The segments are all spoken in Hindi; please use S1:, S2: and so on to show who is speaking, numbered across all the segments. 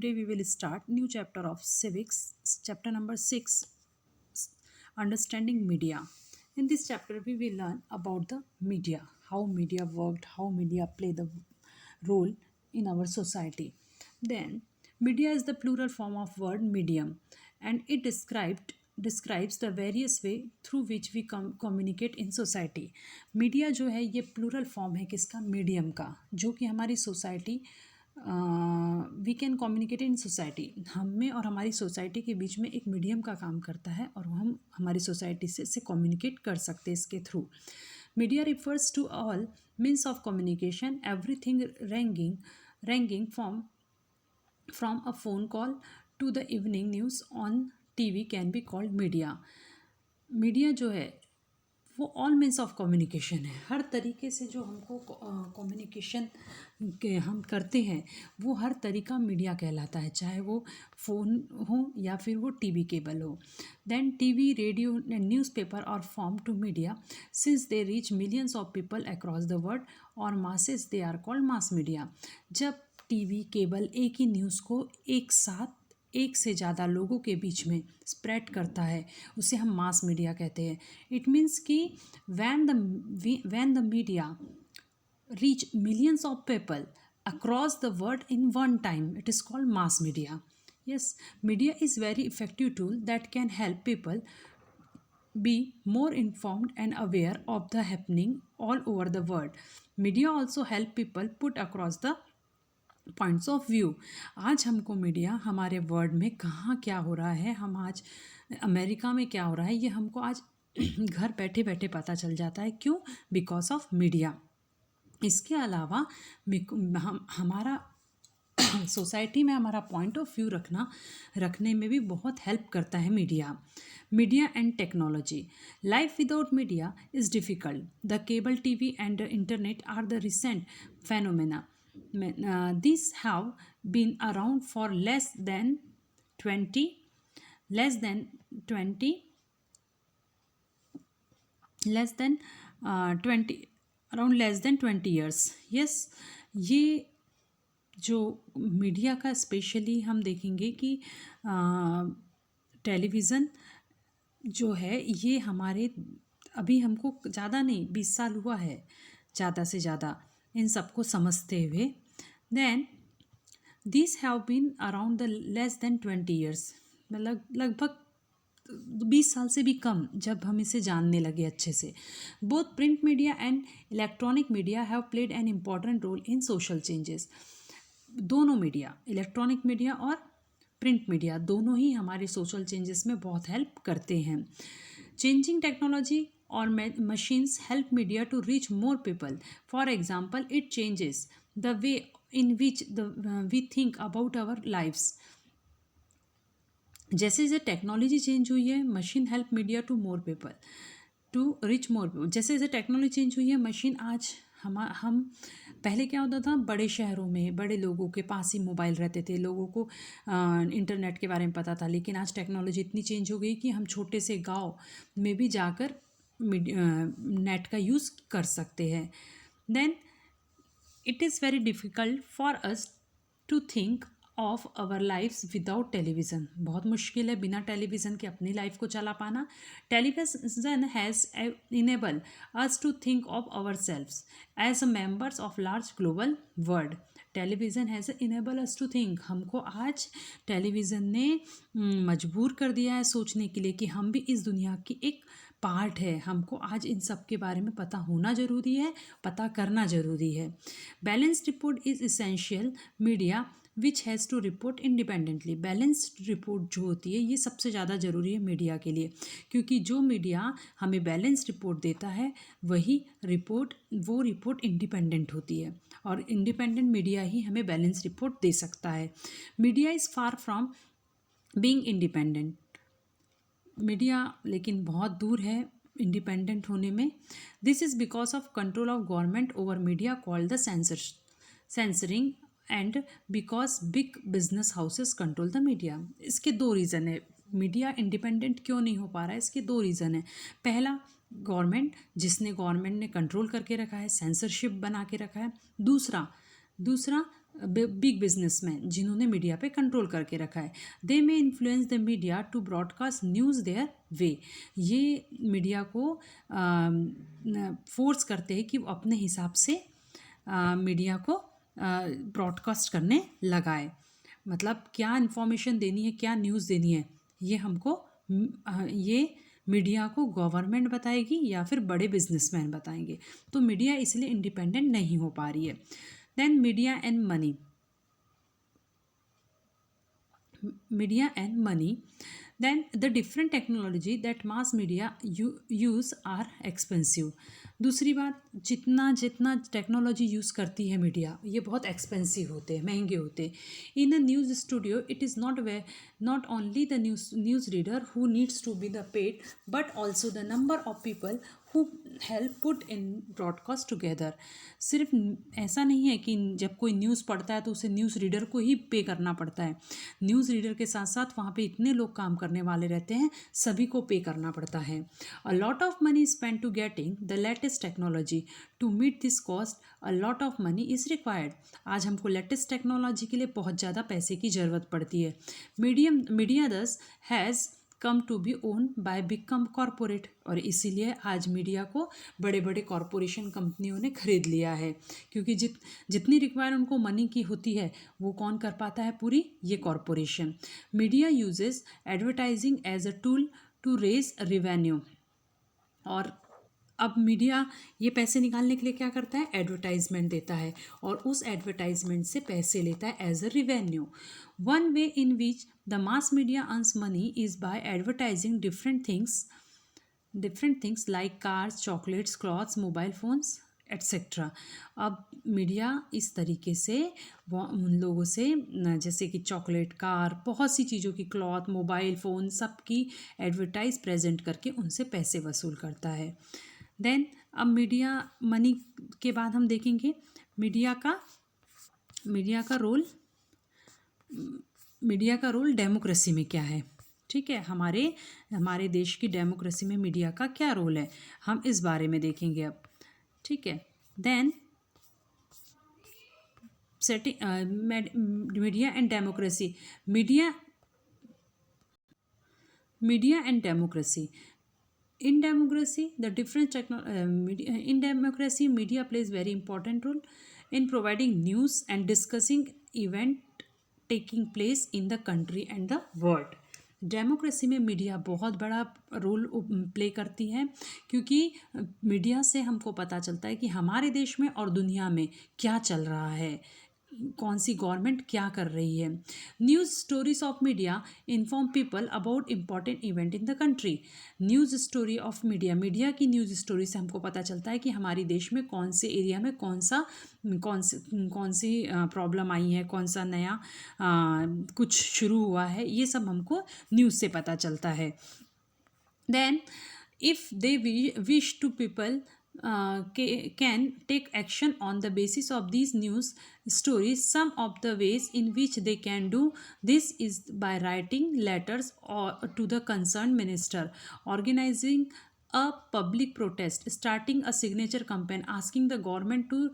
S1: today we will start new chapter of civics, chapter number 6, understanding media. In this chapter we will learn about the media, how media worked, how media play the role in our society. Then media is the plural form of word medium, and it describes the various way through which we communicate in society. Media जो है ये प्लूरल फॉर्म है किसका, मीडियम का, जो कि हमारी society we can communicate in society, हम में और हमारी सोसाइटी के बीच में एक मीडियम का काम करता है और हम हमारी सोसाइटी से कम्युनिकेट कर सकते हैं इसके through. Media refers to all means of communication, everything ranging from a phone call to the evening news on TV can be called media. Media जो है वो ऑल मीन्स ऑफ कम्युनिकेशन है. हर तरीके से जो हमको कम्युनिकेशन हम करते हैं वो हर तरीका मीडिया कहलाता है, चाहे वो फ़ोन हो या फिर वो टीवी केबल हो. Then TV, radio and newspaper are form to media since they reach millions of people across the world और masses, they are called mass media. जब टीवी केबल एक ही न्यूज़ को एक साथ एक से ज़्यादा लोगों के बीच में स्प्रेड करता है उसे हम मास मीडिया कहते हैं. इट मीन्स कि when the media reach millions of people across the world in one time, it is called mass media. Yes, media is very effective tool that can help people be more informed and aware of the happening all over the world. Media also help people put across the points of view. आज हमको मीडिया हमारे वर्ल्ड में कहाँ क्या हो रहा है, हम आज अमेरिका में क्या हो रहा है, ये हमको आज घर बैठे बैठे पता चल जाता है. क्यों? Because of media. इसके अलावा हमारा सोसाइटी में हमारा पॉइंट ऑफ व्यू रखने में भी बहुत हेल्प करता है media. Media and technology. Life without media is difficult. The cable TV and internet are the recent phenomena. These have been around for less than 20 years. Yes, ये जो मीडिया का स्पेशली हम देखेंगे कि टेलीविज़न जो है ये हमारे अभी हमको ज़्यादा नहीं 20 साल हुआ है ज़्यादा से ज़्यादा इन सबको समझते हुए. Then this have been around the less than 20 years, मतलब लगभग 20 साल से भी कम जब हम इसे जानने लगे अच्छे से. Both print media and electronic media have played an important role in social changes. दोनों मीडिया, इलेक्ट्रॉनिक मीडिया और प्रिंट मीडिया, दोनों ही हमारे सोशल चेंजेस में बहुत हेल्प करते हैं. Changing technology or machines help media to reach more people. For example, it changes the way in which we think about our lives. जैसे जैसे टेक्नोलॉजी चेंज हुई है, machine help media to more people to reach more people. जैसे जैसे टेक्नोलॉजी चेंज हुई है, मशीन आज हम पहले क्या होता था, बड़े शहरों में बड़े लोगों के पास ही मोबाइल रहते थे, लोगों को इंटरनेट के बारे में पता था. लेकिन आज टेक्नोलॉजी इतनी चेंज हो गई कि हम छोटे से गांव में भी जाकर नेट का यूज़ कर सकते हैं. Then it is very difficult for us to think of our lifes without television. बहुत मुश्किल है बिना टेलीविज़न के अपनी लाइफ को चला पाना. Television has enable us to think of ourselves as a members of large global world. Television has enable us to think. हमको आज टेलीविज़न ने मजबूर कर दिया है सोचने के लिए कि हम भी इस दुनिया की एक पार्ट है. हमको आज इन सब के बारे में पता होना ज़रूरी है, पता करना ज़रूरी है. Balanced report is essential media which has to report independently. Balanced report जो होती है ये सबसे ज़्यादा ज़रूरी है मीडिया के लिए, क्योंकि जो मीडिया हमें बैलेंस्ड रिपोर्ट देता है वो रिपोर्ट इंडिपेंडेंट होती है और इंडिपेंडेंट मीडिया ही हमें बैलेंस्ड रिपोर्ट दे सकता है. Media is far from being independent. Media लेकिन बहुत दूर है इंडिपेंडेंट होने में. This is because of control of government over media called the censoring and because big business houses control the media. इसके दो रीज़न है. मीडिया इंडिपेंडेंट क्यों नहीं हो पा रहा है, इसके दो रीज़न है. पहला, गवर्नमेंट ने कंट्रोल करके रखा है, सेंसरशिप बना के रखा है. दूसरा बिग बिजनेसमैन जिन्होंने मीडिया पे कंट्रोल करके रखा है। They may influence the media to broadcast news their way. ये मीडिया को फोर्स करते हैं कि वो अपने हिसाब से मीडिया को ब्रॉडकास्ट करने लगाए। मतलब क्या इन्फॉर्मेशन देनी है, क्या न्यूज़ देनी है, ये हमको ये मीडिया को गवर्नमेंट बताएगी या फिर बड़े बिजनेसमैन बताएंगे। तो मीडिया इसलिए इंडिपेंडेंट नहीं हो पा रही है। Then media and money. media and money, then the different technology that mass media use are expensive। दूसरी बात, जितना जितना टेक्नोलॉजी यूज़ करती है मीडिया, ये बहुत एक्सपेंसिव होते हैं, महंगे होते हैं। In a news studio it is not only the news reader who needs to be the paid, but also the number of people who help put in broadcast together. सिर्फ ऐसा नहीं है कि जब कोई न्यूज़ पढ़ता है तो उसे न्यूज़ रीडर को ही पे करना पड़ता है। न्यूज़ रीडर के साथ साथ वहाँ पे इतने लोग काम करने वाले रहते हैं, सभी को पे करना पड़ता है। A lot of money spend to getting the latest technology. To meet this cost a lot of money is required. आज हमको लेटेस्ट टेक्नोलॉजी के लिए बहुत ज़्यादा पैसे की ज़रूरत पड़ती है। Media thus has come to be own by big come corporate. और इसीलिए आज मीडिया को बड़े बड़े कॉरपोरेशन कंपनियों ने खरीद लिया है, क्योंकि जितनी रिक्वायर उनको मनी की होती है वो कौन कर पाता है पूरी, ये corporation. Media uses advertising as a tool to raise revenue. और अब मीडिया ये पैसे निकालने के लिए क्या करता है, एडवर्टाइजमेंट देता है और उस एडवर्टाइजमेंट से पैसे लेता है as a revenue. One way in which the mass media earns money is by advertising different things like cars, chocolates, clothes, mobile phones etcetera. अब मीडिया इस तरीके से वो उन लोगों से जैसे कि चॉकलेट, कार, बहुत सी चीज़ों की, क्लॉथ, मोबाइल फ़ोन, सब की एडवर्टाइज प्रेजेंट करके उनसे पैसे वसूल करता है। देन अब मीडिया मनी के बाद हम देखेंगे मीडिया का रोल डेमोक्रेसी में क्या है। ठीक है, हमारे देश की डेमोक्रेसी में मीडिया का क्या रोल है, हम इस बारे में देखेंगे अब। ठीक है, then media and democracy. Media and democracy. In democracy, media plays very important role in providing news and discussing event taking place in the country and the world। Democracy में मीडिया बहुत बड़ा रोल प्ले करती है, क्योंकि मीडिया से हमको पता चलता है कि हमारे देश में और दुनिया में क्या चल रहा है, कौन सी गवर्नमेंट क्या कर रही है। News stories of media inform people about important event in the country. News story of media की न्यूज़ स्टोरी से हमको पता चलता है कि हमारे देश में कौन से एरिया में कौन सी प्रॉब्लम आई है, कौन सा नया कुछ शुरू हुआ है, ये सब हमको न्यूज़ से पता चलता है। Then if they wish to people can take action on the basis of these news stories. Some of the ways in which they can do this is by writing letters or to the concerned minister, organizing a public protest, starting a signature campaign, asking the government to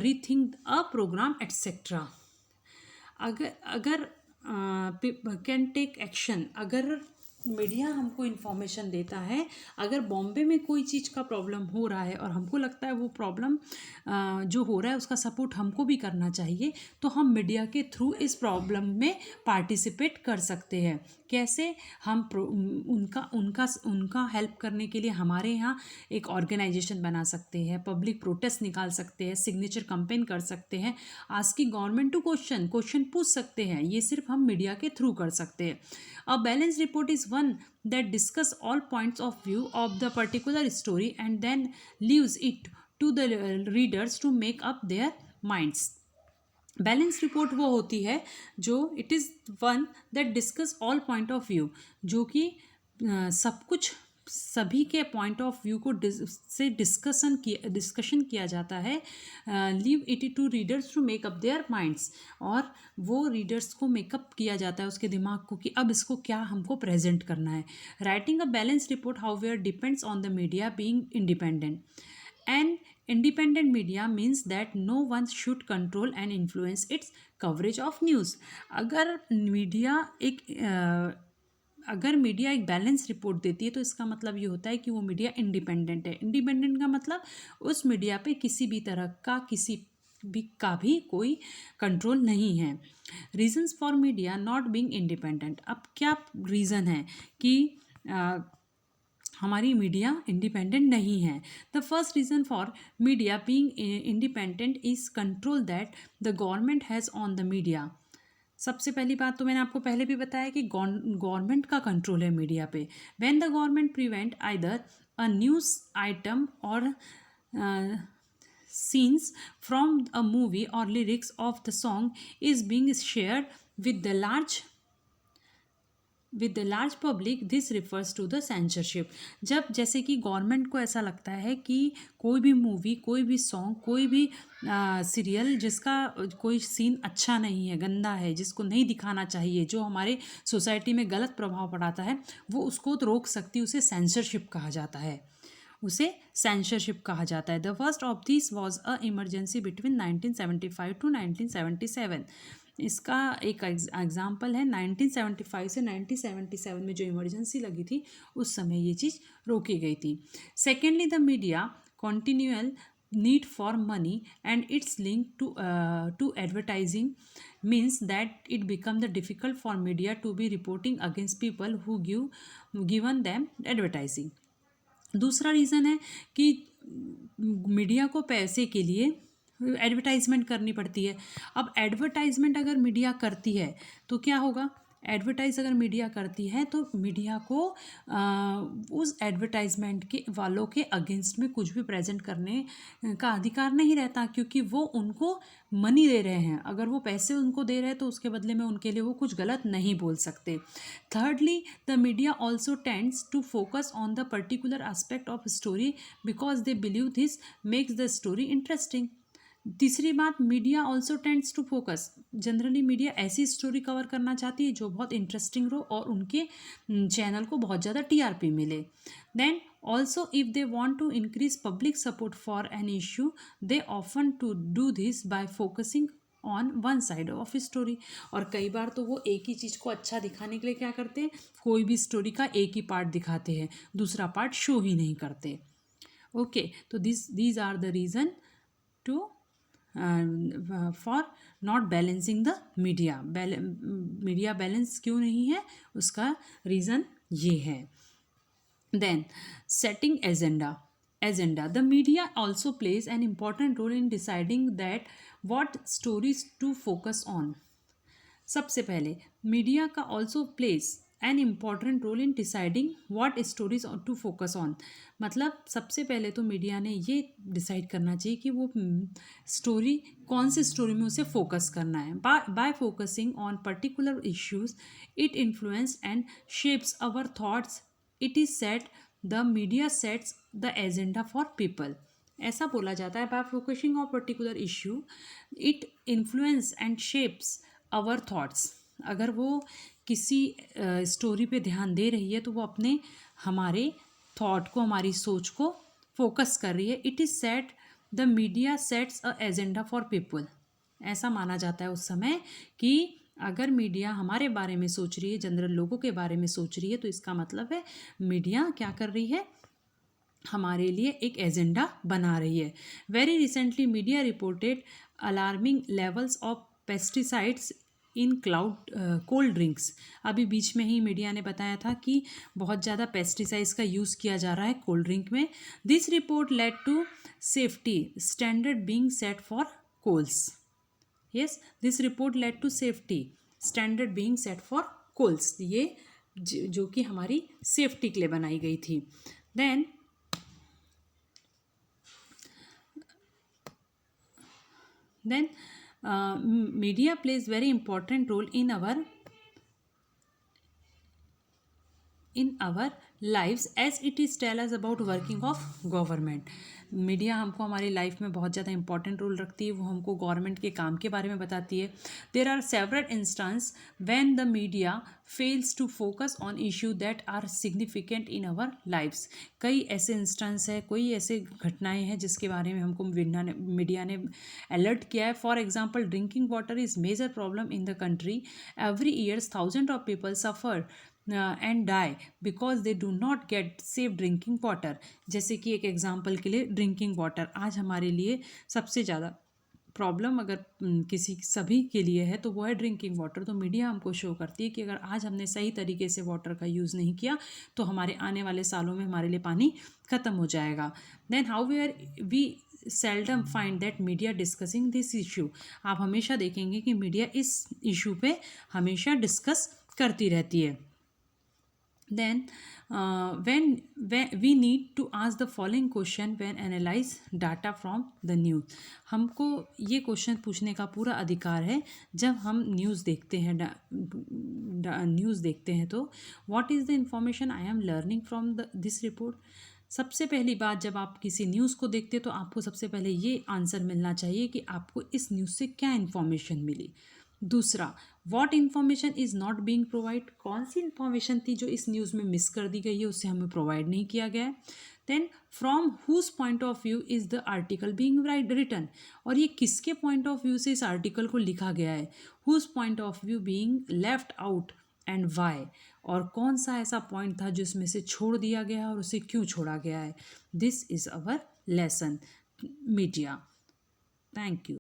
S1: rethink a program, etc. अगर कैन टेक एक्शन, अगर मीडिया हमको इन्फॉर्मेशन देता है, अगर बॉम्बे में कोई चीज़ का प्रॉब्लम हो रहा है और हमको लगता है वो प्रॉब्लम जो हो रहा है उसका सपोर्ट हमको भी करना चाहिए, तो हम मीडिया के थ्रू इस प्रॉब्लम में पार्टिसिपेट कर सकते हैं। कैसे, हम उनका हेल्प करने के लिए हमारे यहाँ एक ऑर्गेनाइजेशन बना सकते हैं, पब्लिक प्रोटेस्ट निकाल सकते हैं, सिग्नेचर कैंपेन कर सकते हैं, आस्किंग गवर्नमेंट टू क्वेश्चन पूछ सकते हैं। ये सिर्फ हम मीडिया के थ्रू कर सकते हैं। अ balance report is one that discuss all points of view of the particular story and then leaves it to the readers to make up their minds। Balance report वो होती है जो it is one that discuss all point of view, जो कि सब कुछ सभी के पॉइंट ऑफ व्यू को डिस्कशन किया जाता है। Leave it to readers to make up their minds, और वो रीडर्स को मेकअप किया जाता है उसके दिमाग को कि अब इसको क्या हमको प्रेजेंट करना है। Writing a balance report however depends on the media being independent. An independent media means that no one should control and influence its coverage of news. अगर मीडिया एक अगर मीडिया एक बैलेंस रिपोर्ट देती है तो इसका मतलब ये होता है कि वो मीडिया इंडिपेंडेंट है. इंडिपेंडेंट का मतलब उस मीडिया पे किसी भी तरह का भी कोई कंट्रोल नहीं है. Reasons for media not being independent. अब क्या रीज़न है कि हमारी मीडिया इंडिपेंडेंट नहीं है. The first reason for media being independent is control that the government has on the media. सबसे पहली बात तो मैंने आपको पहले भी बताया कि गवर्नमेंट का कंट्रोल है मीडिया पे. When the government prevent either a news item और scenes from a movie or lyrics of the song is being shared with the large public, this refers to the censorship. जब जैसे कि गवर्नमेंट को ऐसा लगता है कि कोई भी मूवी, कोई भी सॉन्ग, कोई भी सीरियल जिसका कोई सीन अच्छा नहीं है, गंदा है, जिसको नहीं दिखाना चाहिए, जो हमारे सोसाइटी में गलत प्रभाव पड़ाता है, वो उसको रोक सकती है. उसे सेंसरशिप कहा जाता है. The first of this was a emergency between 1975 to 1977. इसका एक एग्जाम्पल है 1975 से 1977 में जो इमरजेंसी लगी थी उस समय ये चीज़ रोकी गई थी. Secondly, the media continual need for money and its link to advertising means that it become the difficult for media to be reporting against people who given them advertising. दूसरा रीज़न है कि मीडिया को पैसे के लिए एडवर्टाइजमेंट करनी पड़ती है. अब एडवर्टाइजमेंट अगर मीडिया करती है तो क्या होगा? एडवर्टाइज अगर मीडिया करती है तो मीडिया को उस एडवर्टाइजमेंट के वालों के अगेंस्ट में कुछ भी प्रेजेंट करने का अधिकार नहीं रहता, क्योंकि वो उनको मनी दे रहे हैं. अगर वो पैसे उनको दे रहे हैं तो उसके बदले में उनके लिए वो कुछ गलत नहीं बोल सकते. Thirdly, the media also tends to focus on the particular aspect of story because they believe this makes the story interesting. तीसरी बात, media also tends to focus. Generally media ऐसी स्टोरी कवर करना चाहती है जो बहुत इंटरेस्टिंग हो और उनके चैनल को बहुत ज़्यादा टीआरपी मिले. Then also if they want to increase public support for an issue they often to do this by focusing on one side of story. और कई बार तो वो एक ही चीज़ को अच्छा दिखाने के लिए क्या करते हैं, कोई भी स्टोरी का एक ही पार्ट दिखाते हैं, दूसरा पार्ट शो ही नहीं करते. ओके, तो these are the reason to for not balancing the media. Media balance क्यों नहीं है, उसका रीज़न ये है. Then setting agenda. The media also plays an important role in deciding that what stories to focus on. सबसे पहले मीडिया का also plays an important role in deciding what stories to focus on. मतलब सबसे पहले तो मीडिया ने ये डिसाइड करना चाहिए कि वो स्टोरी कौन सी स्टोरी में उसे फोकस करना है. By focusing on particular issues it influence and shapes our thoughts. It is set the media sets the agenda for people. ऐसा बोला जाता है, by focusing on particular issue it influence and shapes our thoughts. अगर वो किसी स्टोरी पे ध्यान दे रही है तो वो अपने हमारे थॉट को, हमारी सोच को फोकस कर रही है. It is set the media sets a agenda for people. ऐसा माना जाता है उस समय कि अगर मीडिया हमारे बारे में सोच रही है, जनरल लोगों के बारे में सोच रही है, तो इसका मतलब है मीडिया क्या कर रही है, हमारे लिए एक एजेंडा बना रही है. Very recently media reported alarming levels of pesticides in cold drinks. अभी बीच में ही मीडिया ने बताया था कि बहुत ज़्यादा पेस्टिसाइड्स का यूज़ किया जा रहा है कोल्ड ड्रिंक में. This report led to safety standard being set for colas. Yes, this report led to safety standard being set for colas. ये जो कि हमारी सेफ्टी के लिए बनाई गई थी. Then media plays very important role in our lives as it is tell us about working of government. Media हमको हमारी लाइफ में बहुत ज़्यादा इंपॉर्टेंट रोल रखती है, वो हमको गवर्नमेंट के काम के बारे में बताती है। There are several instance when the media fails to focus on issue that are significant in our lifes. कई ऐसे इंस्टेंस है, कोई ऐसे घटनाएं हैं जिसके बारे में हमको मीडिया ने अलर्ट किया है। For example, drinking water is major problem in the country. Every years thousand of people suffer and die because they do not get safe drinking water. जैसे कि एक एग्जाम्पल के लिए ड्रिंकिंग वाटर आज हमारे लिए सबसे ज़्यादा प्रॉब्लम अगर किसी सभी के लिए है तो वो है ड्रिंकिंग वाटर। तो मीडिया हमको शो करती है कि अगर आज हमने सही तरीके से वाटर का यूज़ नहीं किया तो हमारे आने वाले सालों में हमारे लिए पानी ख़त्म हो जाएगा। Then how we seldom find that media discussing this issue. आप हमेशा देखेंगे कि मीडिया इस इशू पे हमेशा डिस्कस करती रहती है। Then, when we need to ask the following question when analyze data from the news। हमको ये क्वेश्चन पूछने का पूरा अधिकार है जब हम न्यूज़ देखते हैं। न्यूज़ देखते हैं तो what is the information I am learning from this report. सबसे पहली बात, जब आप किसी न्यूज़ को देखते तो आपको सबसे पहले ये आंसर मिलना चाहिए कि आपको इस न्यूज़ से क्या इन्फॉर्मेशन मिली। दूसरा, what information is not being provide. कौन सी इन्फॉर्मेशन थी जो इस न्यूज़ में मिस कर दी गई है, उससे हमें प्रोवाइड नहीं किया गया है। Then from whose point of view is the article being written. और ये किसके पॉइंट ऑफ व्यू से इस आर्टिकल को लिखा गया है। Whose point of view being left out and why. और कौन सा ऐसा पॉइंट था जिसमें से छोड़ दिया गया है और उसे क्यों छोड़ा गया है। This is our lesson media. Thank you.